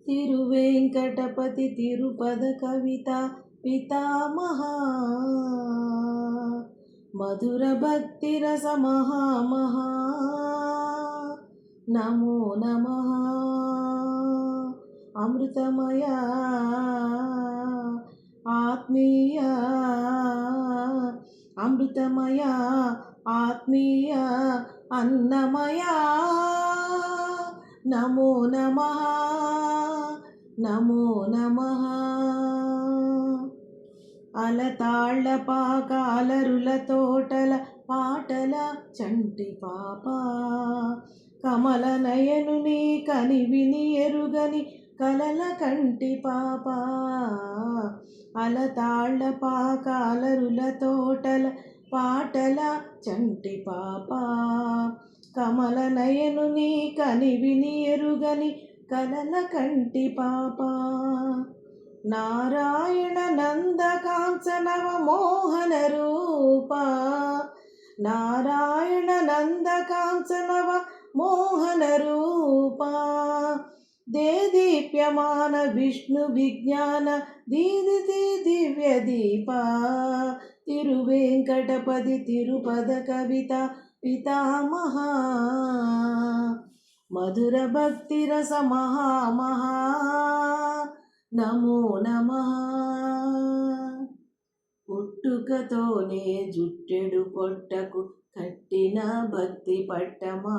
తిరువేంకటపతి తిరుపద కవిత పితామహ మధుర భక్తి రస మహామహా నమో నమః అమృతమయ ఆత్మీయ అమృతమయ ఆత్మీయ అన్నమయ నమో నమః నమో నమః అలతాళ్ళ పాకాలరుల తోటల పాటల చంటి పాప కమల నయనుని కనివిని ఎరుగని కలల కంటి పాప అలతాళ్ళ పాకాలరుల తోటల పాటల చంటి పాప కమల నయనుని కనివిని ఎరుగని కలల కంటి పాప నారాయణ నందకాంచనవ మోహన రూప నారాయణ నందకాంచనవ మోహన రూప దేదీప్యమాన విష్ణు విజ్ఞాన దీదితి దివ్య దీప తిరువేంకటపతి తిరుపద కవిత పితామహ మధుర భక్తి రస మహామహా నమో నమః పుట్టుకతోనే జుట్టెడు పొట్టకు కట్టిన భక్తి పట్టమా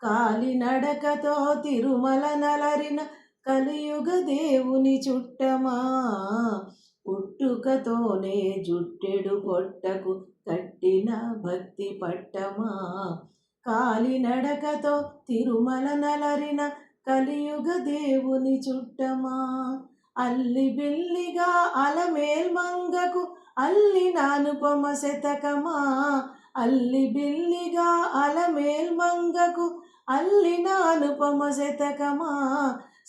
కాలినడకతో తిరుమల నలరిన కలియుగ దేవుని చుట్టమా పుట్టుకతోనే జుట్టెడు పొట్టకు కట్టిన భక్తి పట్టమా కాలినడకతో తిరుమల నలరిన కలియుగ దేవుని చుట్టమా అల్లి బిల్లిగా అలమేల్మంగకు అల్లినానుపమ శతకమా అల్లి బిల్లిగా అలమేల్మంగకు అల్లినానుపమ శతకమా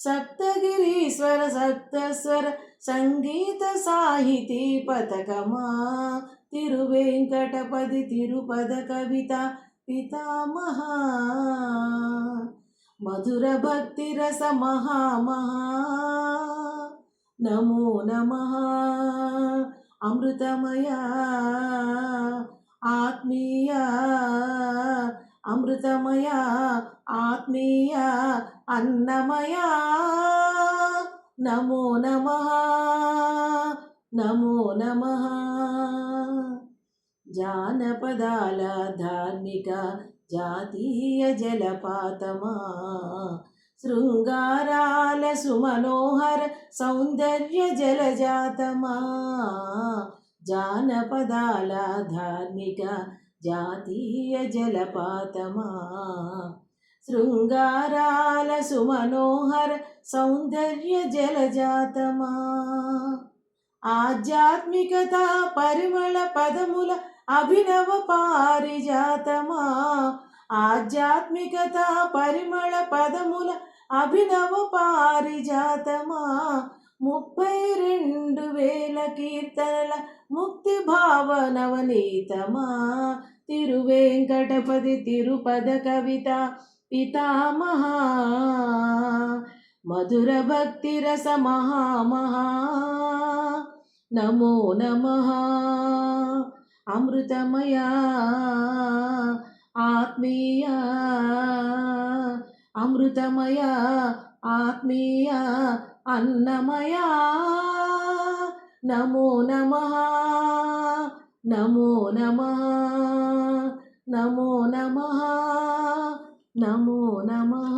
సప్తగిరీశ్వర సప్తస్వర సంగీత సాహితీ పతకమా తిరువేంకటపతి తిరుపద కవిత పితామహ మధుర భక్తి రస మహామహా నమో నమః అమృతమయ ఆత్మీయ అమృతమయ ఆత్మీయ అన్నమయ నమో నమః నమో నమః జానపదాల ధార్మిక జాతీయ జలపాతమా శృంగారాల సుమనోహర సౌందర్య జలజాతమా జానపదాల ధార్మిక జాతీయ జలపాతమా శృంగారాల సుమనోహర సౌందర్య జలజాతమా ఆధ్యాత్మికత పరిమళ పదముల అభినవ పారిజాతమా ఆధ్యాత్మికత పరిమళ పదముల అభినవ పారిజాతమా 32,000 కీర్తనల ముక్తి భావనవనీతమా తిరువేంకటపతి తిరుపద కవిత పితామహ మధుర భక్తి రస మహామహా నమో నమః అమృతమయ ఆత్మీయ అమృతమయ ఆత్మీయ అన్నమయ నమో నమః నమో నమః నమో నమః నమో నమః